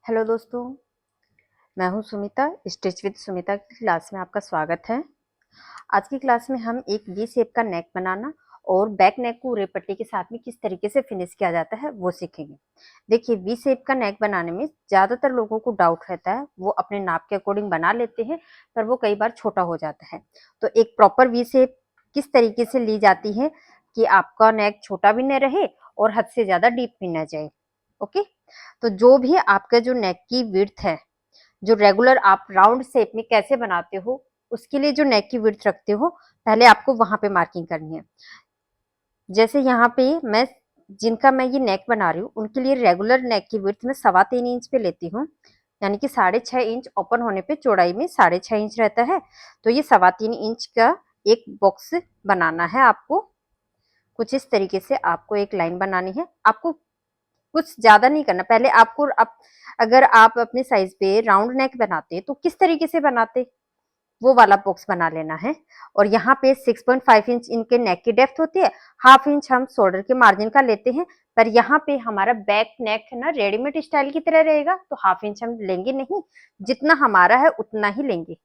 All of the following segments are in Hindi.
हेलो दोस्तों, मैं हूं सुमिता। स्टिच विद सुमिता की क्लास में आपका स्वागत है। आज की क्लास में हम एक वी शेप का नेक बनाना और बैक नेक को उरे पट्टी के साथ में किस तरीके से फिनिश किया जाता है वो सीखेंगे। देखिए, वी शेप का नेक बनाने में ज़्यादातर लोगों को डाउट रहता है, वो अपने नाप के अकॉर्डिंग बना लेते हैं पर वो कई बार छोटा हो जाता है। तो एक प्रॉपर वी शेप किस तरीके से ली जाती है कि आपका नेक छोटा भी न रहे और हद से ज़्यादा डीप भी न जाए। ओके, तो जो भी आपका जो नेक की विड्थ है, जो रेगुलर आप राउंड शेप में कैसे बनाते हो, उसके लिए जो नेक की विड्थ रखते हो, पहले आपको वहां पे मार्किंग करनी है। जैसे यहाँ पे मैं ये नेक बना रही हूँ, उनके लिए रेगुलर नेक की विड्थ में 3.25 इंच पे लेती हूँ, यानी कि 6.5 इंच ओपन होने पे चौड़ाई में 6.5 इंच रहता है। तो ये 3.25 इंच का एक बॉक्स बनाना है आपको। कुछ इस तरीके से आपको एक लाइन बनानी है। आपको कुछ ज्यादा नहीं करना। पहले आपको अगर आप अपने साइज पे राउंड नेक बनाते तो किस तरीके से बनाते, वो वाला बॉक्स बना लेना है। और यहाँ पे 6.5 इंच इनके नेक की डेप्थ होती है, 1/2 इंच हम शोल्डर के मार्जिन का लेते हैं। पर यहाँ पे हमारा बैक नेक है ना, रेडीमेड स्टाइल की तरह रहेगा, तो 1/2 इंच हम लेंगे नहीं, जितना हमारा है उतना ही लेंगे,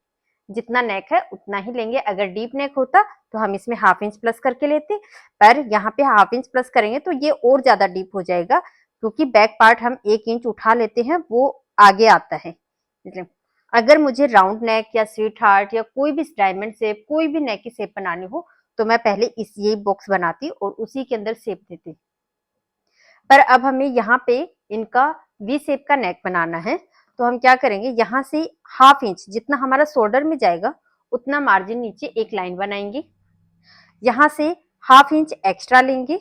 जितना नेक है उतना ही लेंगे। अगर डीप नेक होता तो हम इसमें 1/2 इंच प्लस करके लेते, पर यहाँ पे 1/2 इंच प्लस करेंगे तो ये और ज्यादा डीप हो जाएगा, क्योंकि बैक पार्ट हम 1 इंच उठा लेते हैं, वो आगे आता है। अगर मुझे राउंड नेक या स्वीट हार्ट या कोई भी डायमंड शेप, कोई भी नेक की शेप बनानी हो, तो मैं पहले ये बॉक्स बनाती और उसी के अंदर शेप देती। पर अब हमें यहाँ पे इनका वी शेप का नेक बनाना है, तो हम क्या करेंगे, यहाँ से 1/2 इंच जितना हमारा शोल्डर में जाएगा उतना मार्जिन नीचे एक लाइन बनाएंगे। यहाँ से 1/2 इंच एक्स्ट्रा लेंगे,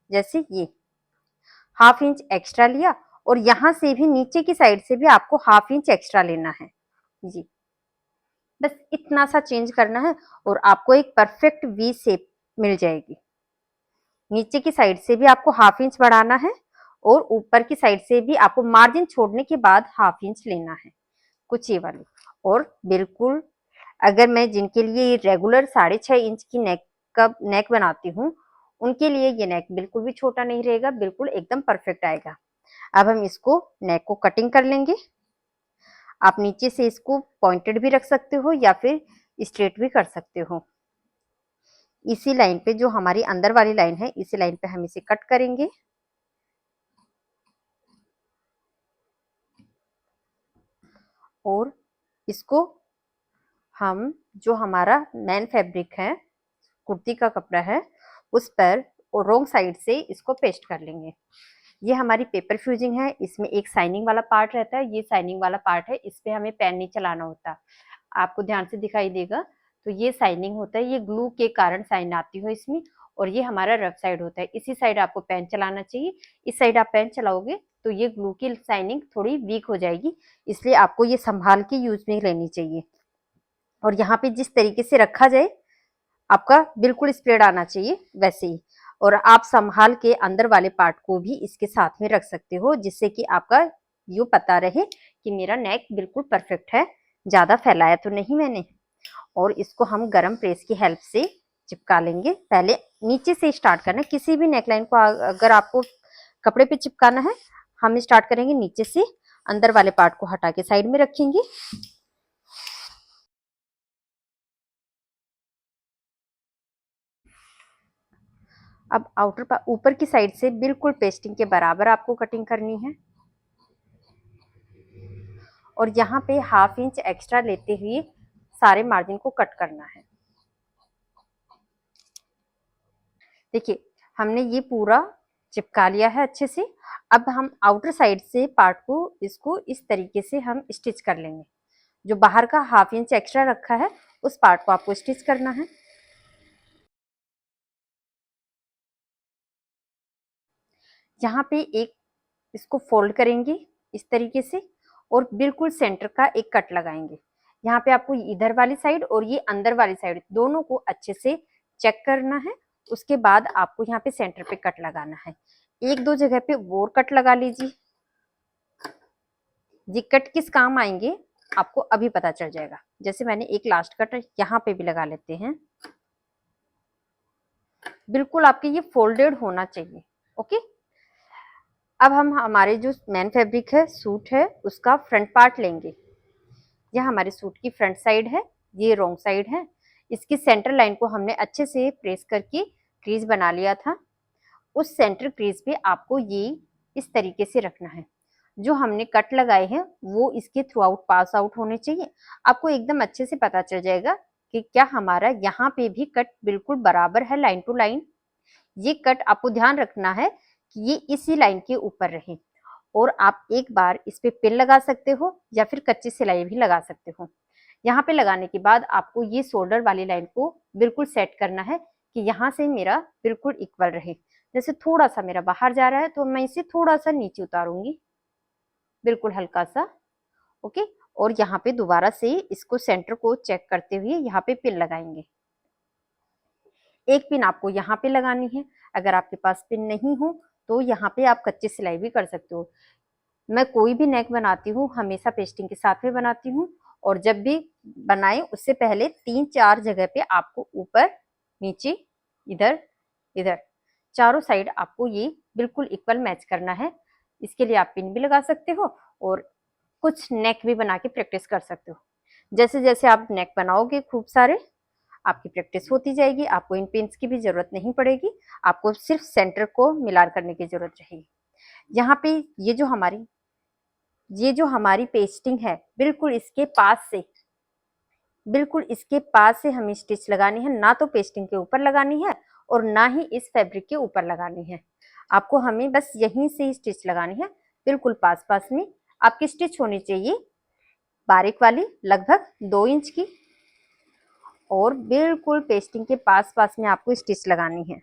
जैसे ये 1/2 इंच एक्स्ट्रा लिया, और यहाँ से भी नीचे की साइड से भी आपको 1/2 इंच एक्स्ट्रा लेना है जी। बस इतना सा चेंज करना है और आपको एक परफेक्ट वी शेप मिल जाएगी। नीचे की साइड से भी आपको 1/2 इंच बढ़ाना है और ऊपर की साइड से भी आपको मार्जिन छोड़ने के बाद 1/2 इंच लेना है, कुछ ये वाली। और बिल्कुल, अगर मैं जिनके लिए रेगुलर 6.5 इंच की नेक बनाती हूँ, उनके लिए ये नेक बिल्कुल भी छोटा नहीं रहेगा, बिल्कुल एकदम परफेक्ट आएगा। अब हम इसको नेक को कटिंग कर लेंगे। आप नीचे से इसको पॉइंटेड भी रख सकते हो या फिर स्ट्रेट भी कर सकते हो। इसी लाइन पे, जो हमारी अंदर वाली लाइन है, इसी लाइन पे हम इसे कट करेंगे। और इसको हम, जो हमारा मेन फैब्रिक है, कुर्ती का कपड़ा है, उस पर रोंग साइड से इसको पेस्ट कर लेंगे। ये हमारी पेपर फ्यूजिंग है, इसमें एक साइनिंग वाला पार्ट रहता है, ये साइनिंग वाला पार्ट है, इस पे हमें पेन नहीं चलाना होता। आपको ध्यान से दिखाई देगा, तो ये साइनिंग होता है, ये ग्लू के कारण साइन आती हो इसमें। और ये हमारा रफ साइड होता है, इसी साइड आपको पेन चलाना चाहिए। इस साइड आप पेन चलाओगे तो ये ग्लू की साइनिंग थोड़ी वीक हो जाएगी, इसलिए आपको ये संभाल के यूज में लेनी चाहिए। और यहाँ पे जिस तरीके से रखा जाए, आपका बिल्कुल स्प्रेड आना चाहिए वैसे ही। और आप संभाल के अंदर वाले पार्ट को भी इसके साथ में रख सकते हो, जिससे कि आपका ये पता रहे कि मेरा नेक बिल्कुल परफेक्ट है, ज्यादा फैलाया तो नहीं मैंने। और इसको हम गरम प्रेस की हेल्प से चिपका लेंगे। पहले नीचे से स्टार्ट करना है, किसी भी नेकलाइन को अगर आपको कपड़े पे चिपकाना है, हम स्टार्ट करेंगे नीचे से, अंदर वाले पार्ट को हटा के साइड में रखेंगे। अब आउटर ऊपर की साइड से बिल्कुल पेस्टिंग के बराबर आपको कटिंग करनी है, और यहाँ पे 1/2 इंच एक्स्ट्रा लेते हुए सारे मार्जिन को कट करना है। देखिए, हमने ये पूरा चिपका लिया है अच्छे से। अब हम आउटर साइड से पार्ट को, इसको इस तरीके से हम स्टिच कर लेंगे। जो बाहर का 1/2 इंच एक्स्ट्रा रखा है, उस पार्ट को आपको स्टिच करना है। यहाँ पे एक, इसको फोल्ड करेंगे इस तरीके से, और बिल्कुल सेंटर का एक कट लगाएंगे। यहाँ पे आपको इधर वाली साइड और ये अंदर वाली साइड दोनों को अच्छे से चेक करना है। उसके बाद आपको यहाँ पे सेंटर पे कट लगाना है। एक दो जगह पे और कट लगा लीजिए। ये कट किस काम आएंगे आपको अभी पता चल जाएगा। जैसे मैंने एक लास्ट कट यहाँ पे भी लगा लेते हैं। बिल्कुल आपके ये फोल्डेड होना चाहिए। ओके, अब हम हमारे जो मेन फैब्रिक है, सूट है, उसका फ्रंट पार्ट लेंगे। यह हमारे सूट की फ्रंट साइड है, ये रॉन्ग साइड है। इसकी सेंटर लाइन को हमने अच्छे से प्रेस करके क्रीज बना लिया था। उस सेंटर क्रीज पे आपको ये इस तरीके से रखना है। जो हमने कट लगाए हैं वो इसके थ्रू आउट पास आउट होने चाहिए। आपको एकदम अच्छे से पता चल जाएगा कि क्या हमारा यहाँ पे भी कट बिल्कुल बराबर है, लाइन टू लाइन। ये कट आपको ध्यान रखना है कि ये इसी लाइन के ऊपर रहे। और आप एक बार इस पे पिन लगा सकते हो या फिर कच्ची सिलाई भी लगा सकते हो। यहाँ पे लगाने के बाद आपको ये शोल्डर वाली लाइन को बिल्कुल सेट करना है कि यहाँ से मेरा बिल्कुल इक्वल रहे। जैसे थोड़ा सा मेरा बाहर जा रहा है तो मैं इसे थोड़ा सा नीचे उतारूंगी, बिल्कुल हल्का सा। ओके, और यहाँ पे दोबारा से इसको सेंटर को चेक करते हुए यहाँ पे पिन लगाएंगे। एक पिन आपको यहाँ पे लगानी है। अगर आपके पास पिन नहीं हो तो यहाँ पे आप कच्ची सिलाई भी कर सकते हो। मैं कोई भी नेक बनाती हूँ हमेशा पेस्टिंग के साथ में बनाती हूँ। और जब भी बनाए उससे पहले 3-4 जगह पे आपको ऊपर नीचे इधर इधर चारों साइड आपको ये बिल्कुल इक्वल मैच करना है। इसके लिए आप पिन भी लगा सकते हो और कुछ नेक भी बना के प्रैक्टिस कर सकते हो। जैसे जैसे आप नेक बनाओगे खूब सारे, आपकी प्रैक्टिस होती जाएगी। आपको इन पिन्स की भी जरूरत नहीं पड़ेगी, आपको सिर्फ सेंटर को मिलान करने की जरूरत रहेगी। यहाँ पे ये जो हमारी पेस्टिंग है बिल्कुल इसके पास से हमें स्टिच लगानी है। ना तो पेस्टिंग के ऊपर लगानी है और ना ही इस फैब्रिक के ऊपर लगानी है। आपको हमें बस यहीं से स्टिच लगानी है, बिल्कुल पास पास में। आपकी स्टिच होनी चाहिए बारीक वाली, लगभग 2 इंच की। और बिल्कुल पेस्टिंग के पास पास में आपको स्टिच लगानी है।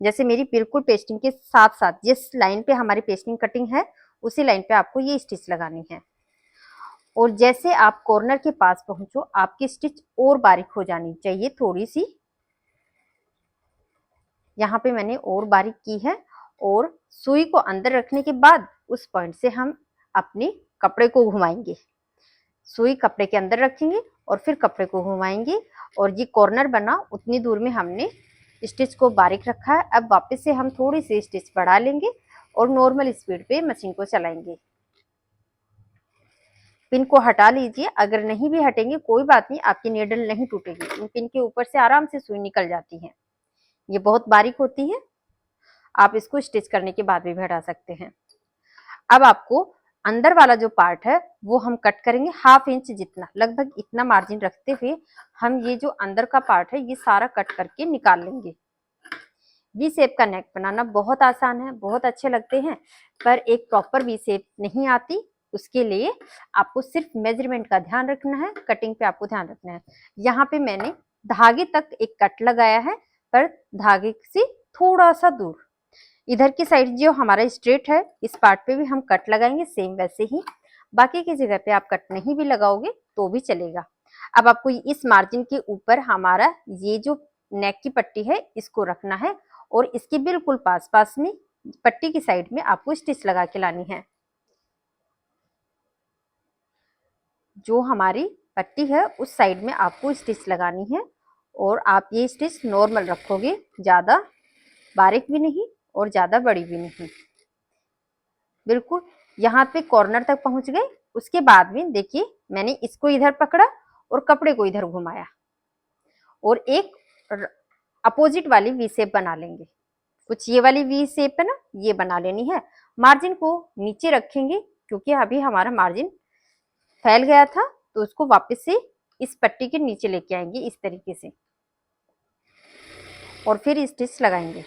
जैसे मेरी बिल्कुल पेस्टिंग के साथ साथ जिस लाइन पे हमारी पेस्टिंग कटिंग है उसी लाइन पे आपको ये स्टिच लगानी है। और जैसे आप कॉर्नर के पास पहुंचो आपकी स्टिच और बारीक हो जानी चाहिए थोड़ी सी। यहाँ पे मैंने और बारीक की है। और सुई को अंदर रखने के बाद उस पॉइंट से हम अपने कपड़े को घुमाएंगे। सुई कपड़े के अंदर रखेंगे और फिर कपड़े को घुमाएंगे। और ये कॉर्नर बना उतनी दूर में हमने स्टिच को बारीक रखा है। अब वापस से हम थोड़ी सी स्टिच बढ़ा लेंगे और नॉर्मल स्पीड पे मशीन को चलाएंगे। पिन को हटा लीजिए, अगर नहीं भी हटेंगे कोई बात नहीं, आपकी नीडल नहीं टूटेगी। इन पिन के ऊपर से आराम से सुई निकल जाती है, ये बहुत बारीक होती है। आप इसको स्टिच करने के बाद भी हटा सकते हैं। अब आपको अंदर वाला जो पार्ट है वो हम कट करेंगे 1/2 इंच जितना, लगभग इतना मार्जिन रखते हुए हम ये जो अंदर का पार्ट है ये सारा कट करके निकाल लेंगे। वी शेप का नेक बनाना बहुत आसान है, बहुत अच्छे लगते हैं, पर एक प्रॉपर वी शेप नहीं आती। उसके लिए आपको सिर्फ मेजरमेंट का ध्यान रखना है, कटिंग पे आपको ध्यान रखना है। यहाँ पे मैंने धागे तक एक कट लगाया है, पर धागे से थोड़ा सा दूर। इधर की साइड जो हमारा स्ट्रेट है इस पार्ट पे भी हम कट लगाएंगे सेम वैसे ही। बाकी की जगह पे आप कट नहीं भी लगाओगे तो भी चलेगा। अब आपको इस मार्जिन के ऊपर हमारा ये जो नेक की पट्टी है इसको रखना है और इसके बिल्कुल पास पास में पट्टी की साइड में आपको स्टिच लगा के लानी है। जो हमारी पट्टी है उस साइड में आपको स्टिच लगानी है। और आप ये स्टिच नॉर्मल रखोगे, ज्यादा बारीक भी नहीं और ज्यादा बड़ी भी नहीं, बिल्कुल यहाँ पे कॉर्नर तक पहुंच गए। उसके बाद में देखिए मैंने इसको इधर पकड़ा और कपड़े को इधर घुमाया और एक अपोजिट वाली वी शेप बना लेंगे। कुछ ये वाली वी शेप है ना, ये बना लेनी है। मार्जिन को नीचे रखेंगे क्योंकि अभी हमारा मार्जिन फैल गया था, तो उसको वापस से इस पट्टी के नीचे लेके आएंगे इस तरीके से और फिर स्टिच लगाएंगे।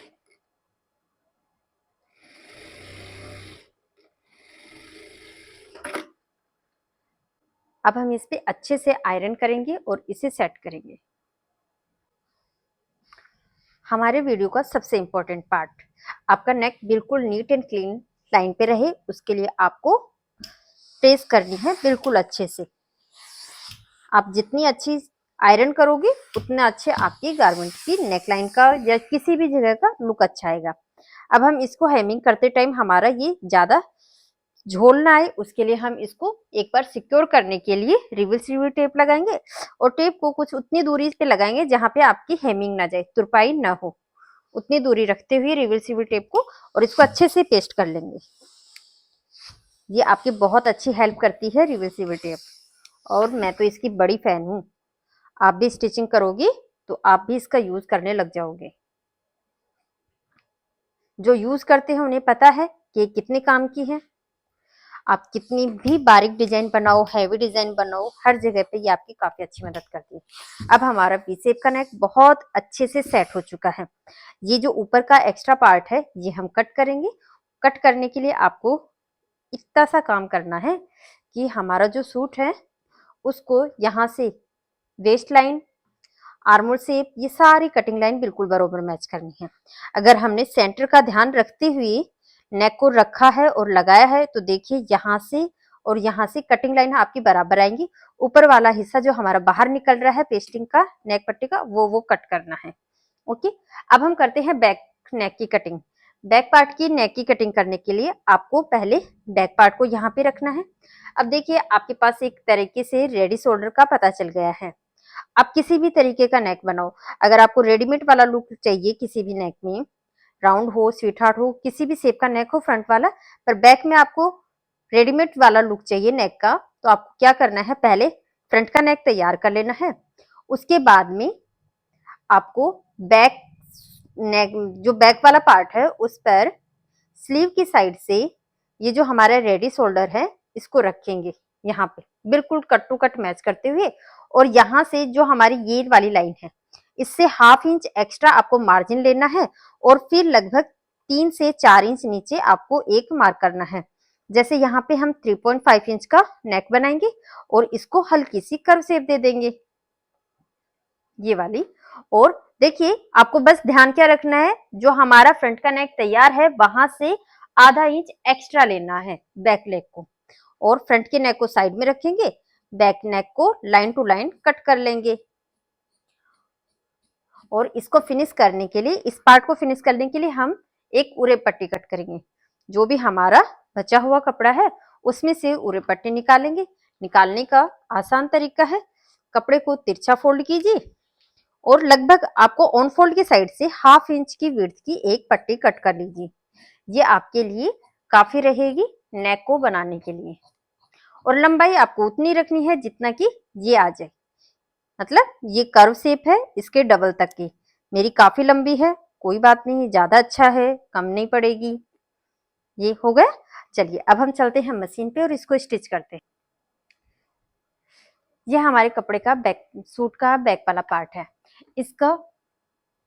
अब हम इस पे अच्छे से आयरन करेंगे और इसे सेट करेंगे। हमारे वीडियो का सबसे इम्पोर्टेंट पार्ट, आपका नेक बिल्कुल नीट एंड क्लीन लाइन पे रहे उसके लिए आपको प्रेस करनी है बिल्कुल अच्छे से। आप जितनी अच्छी आयरन करोगे उतना अच्छे आपकी गारमेंट की नेकलाइन का या किसी भी जगह का लुक अच्छा आएगा। अब हम इसको हेमिंग करते टाइम हमारा ये ज्यादा झोल ना आए उसके लिए हम इसको एक बार सिक्योर करने के लिए रिवर्सिबल टेप लगाएंगे। और टेप को कुछ उतनी दूरी पे लगाएंगे जहां पे आपकी हेमिंग ना जाए, तुरपाई ना हो, उतनी दूरी रखते हुए रिवर्सिबल टेप को, और इसको अच्छे से पेस्ट कर लेंगे। ये आपकी बहुत अच्छी हेल्प करती है रिवर्सिबल टेप, और मैं तो इसकी बड़ी फैन हूँ। आप भी स्टिचिंग करोगी तो आप भी इसका यूज करने लग जाओगे। जो यूज करते हैं उन्हें पता है कि ये कितने काम की है। आप कितनी भी बारीक डिजाइन बनाओ, हैवी डिजाइन बनाओ, हर जगह पे ये आपकी काफी अच्छी मदद करती है। अब हमारा वी शेप का नेक बहुत अच्छे से सेट हो चुका है। ये जो ऊपर का एक्स्ट्रा पार्ट है ये हम कट करेंगे। कट करने के लिए आपको इतना सा काम करना है कि हमारा जो सूट है उसको यहाँ से वेस्ट लाइन, आर्मोल शेप, ये सारी कटिंग लाइन बिल्कुल बरोबर मैच करनी है। अगर हमने सेंटर का ध्यान रखते हुए नेक को रखा है और लगाया है तो देखिए यहाँ से और यहाँ से कटिंग लाइन आपकी बराबर आएंगी। ऊपर वाला हिस्सा जो हमारा बाहर निकल रहा है पेस्टिंग का, नेक पट्टी का, वो कट करना है। ओके, अब हम करते हैं बैक नेक की कटिंग। बैक पार्ट की नेक की कटिंग करने के लिए आपको पहले बैक पार्ट को यहाँ पे रखना है। अब देखिए आपके पास एक तरीके से रेडी शोल्डर का पता चल गया है। आप किसी भी तरीके का नेक बनाओ। अगर आपको रेडीमेड वाला लुक चाहिए किसी भी नेक में, राउंड हो, स्वीट हार्ट हो, किसी भी शेप का नेक हो फ्रंट वाला, पर बैक में आपको रेडीमेड वाला लुक चाहिए नेक का, तो आपको क्या करना है, पहले फ्रंट का नेक तैयार कर लेना है। उसके बाद में आपको बैक नेक, जो बैक वाला पार्ट है उस पर स्लीव की साइड से ये जो हमारा रेडी शोल्डर है इसको रखेंगे यहाँ पे बिल्कुल कट टू कट मैच करते हुए। और यहाँ से जो हमारी ये वाली लाइन है इससे 1/2 इंच एक्स्ट्रा आपको मार्जिन लेना है, और फिर लगभग 3 से 4 इंच नीचे आपको एक मार्क करना है। जैसे यहाँ पे हम 3.5 इंच का नेक बनाएंगे और इसको हल्की सी कर्व शेप दे देंगे, ये वाली। और देखिए आपको बस ध्यान क्या रखना है, जो हमारा फ्रंट का नेक तैयार है वहां से आधा इंच एक्स्ट्रा लेना है बैक नेक को, और फ्रंट के नेक को साइड में रखेंगे, बैक नेक को लाइन टू लाइन कट कर लेंगे। और इसको फिनिश करने के लिए, इस पार्ट को फिनिश करने के लिए हम एक उरे पट्टी कट करेंगे। जो भी हमारा बचा हुआ कपड़ा है उसमें से उरे पट्टी निकालेंगे। निकालने का आसान तरीका है, कपड़े को तिरछा फोल्ड कीजिए और लगभग आपको ऑन फोल्ड की साइड से 1/2 इंच की विड्थ की एक पट्टी कट कर लीजिए। ये आपके लिए काफी रहेगी नेक को बनाने के लिए। और लंबाई आपको उतनी रखनी है जितना कि ये आ जाए, मतलब ये कर्व शेप है इसके डबल तक की। मेरी काफी लंबी है, कोई बात नहीं, ज्यादा अच्छा है, कम नहीं पड़ेगी। ये हो गया। चलिए अब हम चलते हैं मशीन पे और इसको स्टिच करते हैं। यह हमारे कपड़े का बैक, सूट का बैक वाला पार्ट है। इसका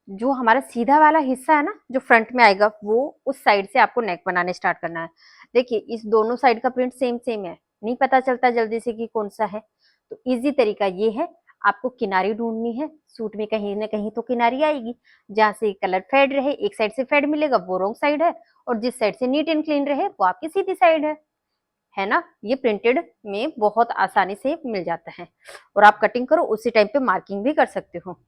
जो हमारा सीधा वाला हिस्सा है ना, जो फ्रंट में आएगा, वो उस साइड से आपको नेक बनाने स्टार्ट करना है। देखिए इस दोनों साइड का प्रिंट सेम सेम है, नहीं पता चलता जल्दी से कि कौन सा है। तो इजी तरीका ये है, आपको किनारी ढूंढनी है। सूट में कहीं ना कहीं तो किनारी आएगी, जहां से कलर फेड रहे, एक साइड से फेड मिलेगा वो रॉन्ग साइड है, और जिस साइड से नीट एंड क्लीन रहे वो आपकी सीधी साइड है ना। ये प्रिंटेड में बहुत आसानी से मिल जाता है, और आप कटिंग करो उसी टाइम पे मार्किंग भी कर सकते हो।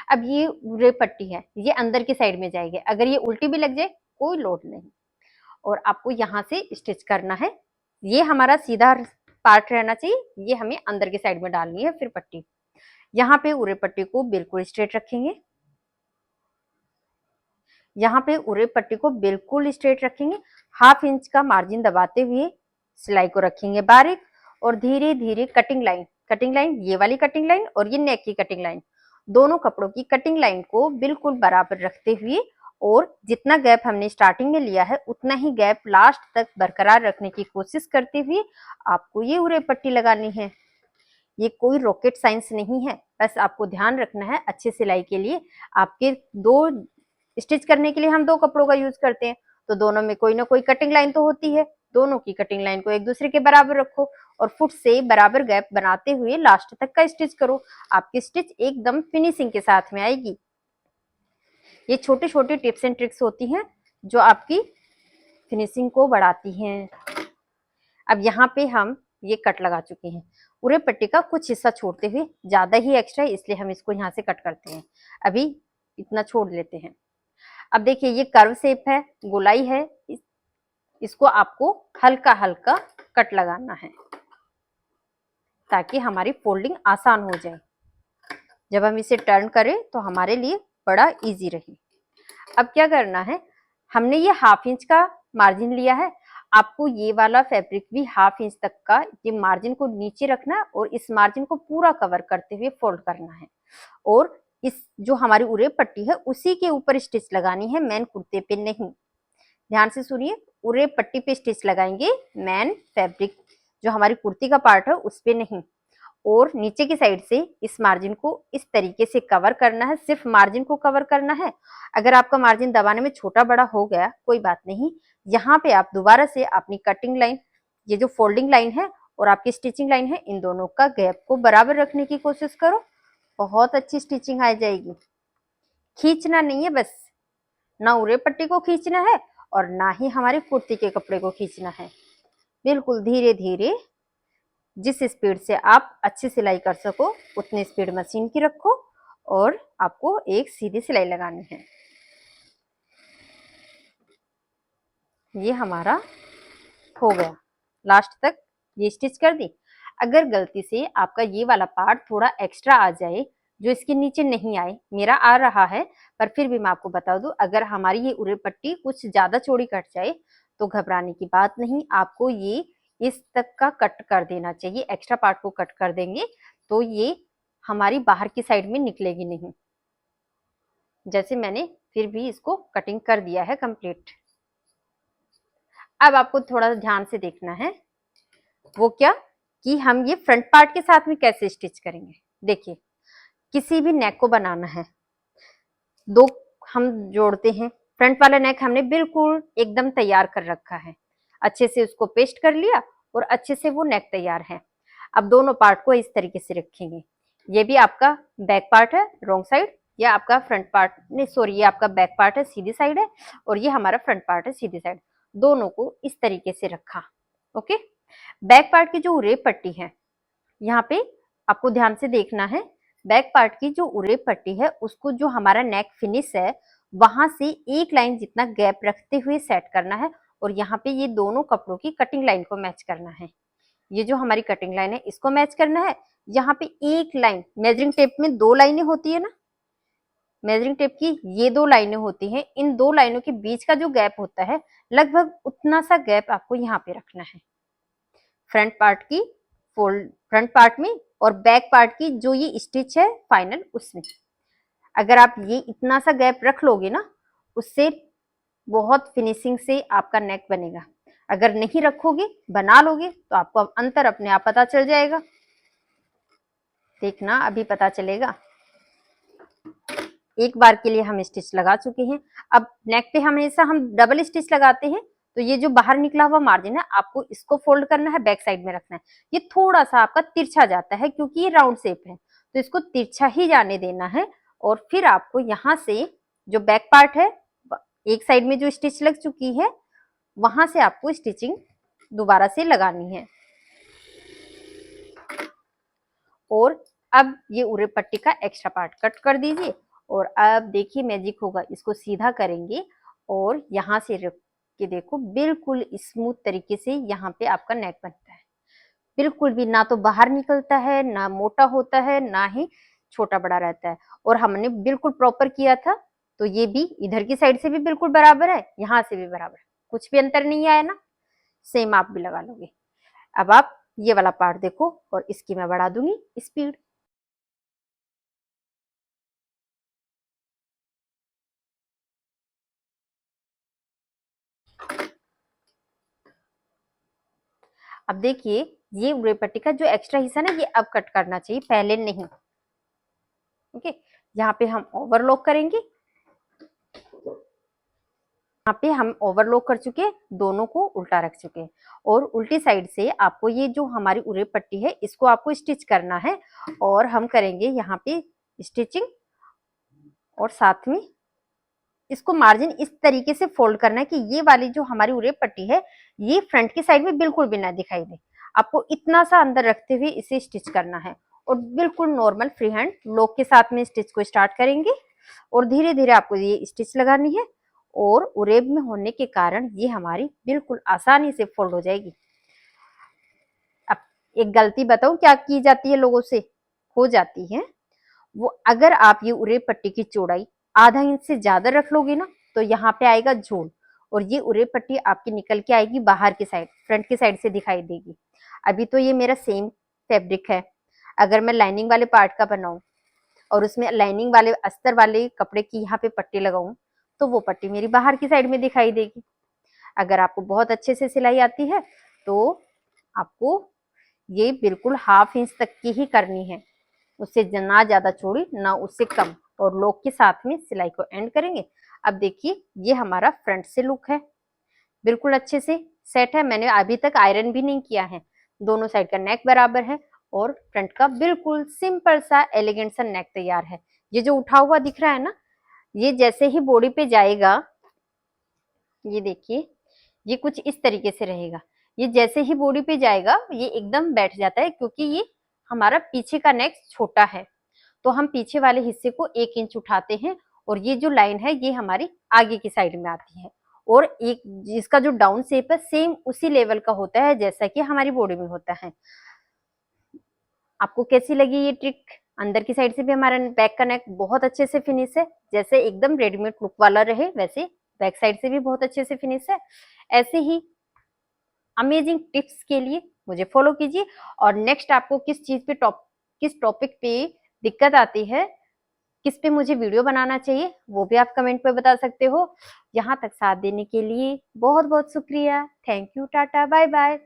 अब ये रे पट्टी है, ये अंदर की साइड में जाएगी, अगर ये उल्टी भी लग जाए कोई लोड नहीं। और आपको यहाँ से स्टिच करना है। ये हमारा सीधा पार्ट रहना चाहिए, ये हमें अंदर की साइड में डालनी है फिर पट्टी। यहाँ पे उरे पट्टी को बिल्कुल स्ट्रेट रखेंगे, यहाँ पे उरे पट्टी को बिल्कुल स्ट्रेट रखेंगे। 1/2 इंच का मार्जिन दबाते हुए सिलाई को रखेंगे बारीक, और धीरे धीरे कटिंग लाइन, ये वाली कटिंग लाइन और ये नेक की कटिंग लाइन, दोनों कपड़ों की कटिंग लाइन को बिल्कुल बराबर रखते हुए, और जितना गैप हमने स्टार्टिंग में लिया है उतना ही गैप लास्ट तक बरकरार रखने की कोशिश करते हुए आपको ये उरे पट्टी लगानी है। ये कोई रॉकेट साइंस नहीं है, बस आपको ध्यान रखना है अच्छे सिलाई के लिए। आपके दो स्टिच करने के लिए हम दो कपड़ों का यूज करते हैं, तो दोनों में कोई ना कोई कटिंग लाइन तो होती है। दोनों की कटिंग लाइन को एक दूसरे के बराबर रखो और फुट से बराबर गैप बनाते हुए लास्ट तक का स्टिच करो। आपकी स्टिच एकदम फिनिशिंग के साथ में आएगी। ये छोटी छोटी टिप्स एंड ट्रिक्स होती हैं जो आपकी फिनिशिंग को बढ़ाती हैं। अब यहाँ पे हम ये कट लगा चुके हैं, पूरे पट्टी का कुछ हिस्सा छोड़ते हुए, ज्यादा ही एक्स्ट्रा है इसलिए हम इसको यहाँ से कट करते हैं। अभी इतना छोड़ लेते हैं। अब देखिए ये कर्व शेप है, गोलाई है, इसको आपको हल्का हल्का कट लगाना है ताकि हमारी फोल्डिंग आसान हो जाए। जब हम इसे टर्न करें तो हमारे लिए बड़ा इजी रहे। अब क्या करना है, हमने ये 1/2 इंच का मार्जिन लिया है, आपको ये वाला फैब्रिक भी 1/2 इंच तक का ये मार्जिन को नीचे रखना है और इस मार्जिन को पूरा कवर करते हुए फोल्ड करना है और इस जो हमारी उरे पट्टी है उसी के ऊपर स्टिच लगानी है, मेन कुर्ते पे नहीं। ध्यान से सुनिए, उरे पट्टी पे स्टिच लगाएंगे, मेन फैब्रिक जो हमारी कुर्ती का पार्ट है उस पे नहीं। और नीचे की साइड से इस मार्जिन को इस तरीके से कवर करना है, सिर्फ मार्जिन को कवर करना है। अगर आपका मार्जिन दबाने में छोटा बड़ा हो गया कोई बात नहीं, यहाँ पे आप दोबारा से अपनी कटिंग लाइन, ये जो फोल्डिंग लाइन है और आपकी स्टिचिंग लाइन है, इन दोनों का गैप को बराबर रखने की कोशिश करो, बहुत अच्छी स्टिचिंग आ जाएगी। खींचना नहीं है बस, ना उरे पट्टी को खींचना है और ना ही हमारी कुर्ती के कपड़े को खींचना है। बिल्कुल धीरे धीरे, जिस स्पीड से आप अच्छी सिलाई कर सको उतनी स्पीड मशीन की रखो और आपको एक सीधी सिलाई लगानी है। ये हमारा हो गया, लास्ट तक ये स्टिच कर दी। अगर गलती से आपका ये वाला पार्ट थोड़ा एक्स्ट्रा आ जाए जो इसके नीचे नहीं आए, मेरा आ रहा है पर फिर भी मैं आपको बता दूं, अगर हमारी ये उरे पट्टी कुछ ज्यादा चौड़ी कट जाए तो घबराने की बात नहीं, आपको ये इस तक का कट कर देना चाहिए। एक्स्ट्रा पार्ट को कट कर देंगे तो ये हमारी बाहर की साइड में निकलेगी नहीं। जैसे मैंने फिर भी इसको कटिंग कर दिया है कंप्लीट। अब आपको थोड़ा ध्यान से देखना है, वो क्या कि हम ये फ्रंट पार्ट के साथ में कैसे स्टिच करेंगे। देखिए, किसी भी नेक को बनाना है, दो हम जोड़ते हैं, फ्रंट वाला नेक हमने बिल्कुल एकदम तैयार कर रखा है, अच्छे से उसको पेस्ट कर लिया और अच्छे से वो नेक तैयार है। अब दोनों पार्ट को इस तरीके से रखेंगे, ये भी आपका बैक पार्ट है रॉन्ग साइड, या आपका फ्रंट पार्ट नहीं सॉरी, ये आपका बैक पार्ट है सीधी साइड है और ये हमारा फ्रंट पार्ट है सीधी साइड। दोनों को इस तरीके से रखा। ओके, बैक पार्ट की जो उरे पट्टी है, यहाँ पे आपको ध्यान से देखना है, बैक पार्ट की जो उरे पट्टी है उसको जो हमारा नेक फिनिश है वहां से एक लाइन जितना गैप रखते हुए सेट करना है और यहाँ पे ये दोनों कपड़ों की कटिंग लाइन को मैच करना है। ये जो हमारी कटिंग लाइन है इसको मैच करना है। यहाँ पे एक लाइन, मेजरिंग टेप में 2 लाइनें होती है ना, मेजरिंग टेप की ये 2 लाइनें होती हैं, इन 2 लाइनों के बीच का जो गैप होता है लगभग उतना सा गैप आपको यहाँ पे रखना है फ्रंट पार्ट की फोल्ड, फ्रंट पार्ट में और बैक पार्ट की जो ये स्टिच है फाइनल उसमें। अगर आप ये इतना सा गैप रख लोगे ना, उससे बहुत फिनिशिंग से आपका नेक बनेगा। अगर नहीं रखोगे, बना लोगे तो आपको अब अंतर अपने आप पता चल जाएगा। देखना अभी पता चलेगा। एक बार के लिए हम स्टिच लगा चुके हैं। अब नेक पे हमेशा हम डबल स्टिच लगाते हैं, तो ये जो बाहर निकला हुआ मार्जिन है आपको इसको फोल्ड करना है, बैक साइड में रखना है। ये थोड़ा सा आपका तिरछा जाता है क्योंकि ये राउंड शेप है, तो इसको तिरछा ही जाने देना है। और फिर आपको यहाँ से जो बैक पार्ट है, एक साइड में जो स्टिच लग चुकी है वहां से आपको स्टिचिंग दोबारा से लगानी है। और अब ये उरे पट्टी का एक्स्ट्रा पार्ट कट कर दीजिए और अब देखिए मैजिक होगा, इसको सीधा करेंगे और यहाँ से रख के देखो बिल्कुल स्मूथ तरीके से यहाँ पे आपका नेक बनता है। बिल्कुल भी ना तो बाहर निकलता है, ना मोटा होता है, ना ही छोटा बड़ा रहता है। और हमने बिल्कुल प्रॉपर किया था, तो ये भी इधर की साइड से भी बिल्कुल बराबर है, यहाँ से भी बराबर है, कुछ भी अंतर नहीं आया ना। सेम आप भी लगा लोगे। अब आप ये वाला पार्ट देखो और इसकी मैं बढ़ा दूंगी स्पीड। अब देखिए, ये उरे पट्टी का जो एक्स्ट्रा हिस्सा ना ये अब कट करना चाहिए, पहले नहीं। ओके, यहाँ पे हम ओवरलॉक करेंगे, यहाँ पे हम ओवरलॉक कर चुके हैं, दोनों को उल्टा रख चुके हैं और उल्टी साइड से आपको ये जो हमारी उरे पट्टी है इसको आपको स्टिच करना है। और हम करेंगे यहाँ पे स्टिचिंग और साथ में इसको मार्जिन इस तरीके से फोल्ड करना है कि ये वाली जो हमारी उरे पट्टी है ये फ्रंट की साइड में बिल्कुल भी ना दिखाई दे। आपको इतना सा अंदर रखते हुए इसे स्टिच करना है और बिल्कुल नॉर्मल फ्री हैंड लॉक के साथ में स्टिच को स्टार्ट करेंगे और धीरे धीरे आपको ये स्टिच लगानी है। और उरेब में होने के कारण ये हमारी बिल्कुल आसानी से फोल्ड हो जाएगी। अब एक गलती बताऊं क्या की जाती है, लोगों से हो जाती है वो, अगर आप ये उरे पट्टी की चौड़ाई ½ इंच से ज्यादा रख लोगे ना तो यहाँ पे आएगा झोल और ये उरे पट्टी आपकी निकल के आएगी बाहर की साइड, फ्रंट की साइड से दिखाई देगी। अभी तो ये मेरा सेम फैब्रिक है। अगर मैं लाइनिंग वाले पार्ट का बनाऊं और उसमें लाइनिंग वाले अस्तर वाले कपड़े की यहाँ पे पट्टी लगाऊं तो वो पट्टी मेरी बाहर की साइड में दिखाई देगी। अगर आपको बहुत अच्छे से सिलाई आती है तो आपको ये बिल्कुल 1/2 इंच तक की ही करनी है, उससे ना ज्यादा चौड़ी ना उससे कम, और लॉक के साथ में सिलाई को एंड करेंगे। अब देखिए ये हमारा फ्रंट से लुक है, बिल्कुल अच्छे से सेट है। मैंने अभी तक आयरन भी नहीं किया है, दोनों साइड का नेक बराबर है और फ्रंट का बिल्कुल सिंपल सा एलिगेंट सा नेक तैयार है। ये जो उठा हुआ दिख रहा है ना, ये जैसे ही बॉडी पे जाएगा, ये देखिए ये कुछ इस तरीके से रहेगा। ये जैसे ही बॉडी पे जाएगा ये एकदम बैठ जाता है, क्योंकि ये हमारा पीछे का नेक छोटा है तो हम पीछे वाले हिस्से को 1 इंच उठाते हैं और ये जो लाइन है ये हमारी आगे की साइड में आती है। और एक जिसका जो डाउन शेप है सेम उसी लेवल का होता है जैसा कि हमारी बॉडी में होता है। आपको कैसी लगी ये ट्रिक? अंदर की साइड से भी हमारा बैक का नेक बहुत अच्छे से फिनिश है, जैसे एकदम रेडीमेड लुक वाला रहे वैसे बैक साइड से भी बहुत अच्छे से फिनिश है। ऐसे ही अमेजिंग टिप्स के लिए मुझे फॉलो कीजिए। और नेक्स्ट आपको किस टॉपिक पे दिक्कत आती है, किस पे मुझे वीडियो बनाना चाहिए, वो भी आप कमेंट पे बता सकते हो। यहाँ तक साथ देने के लिए बहुत बहुत शुक्रिया। Thank you, tata, bye bye.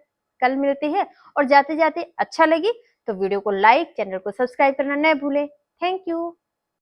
कल मिलते हैं। और जाते जाते अच्छा लगे तो वीडियो को लाइक, चैनल को सब्सक्राइब करना न भूले। Thank you.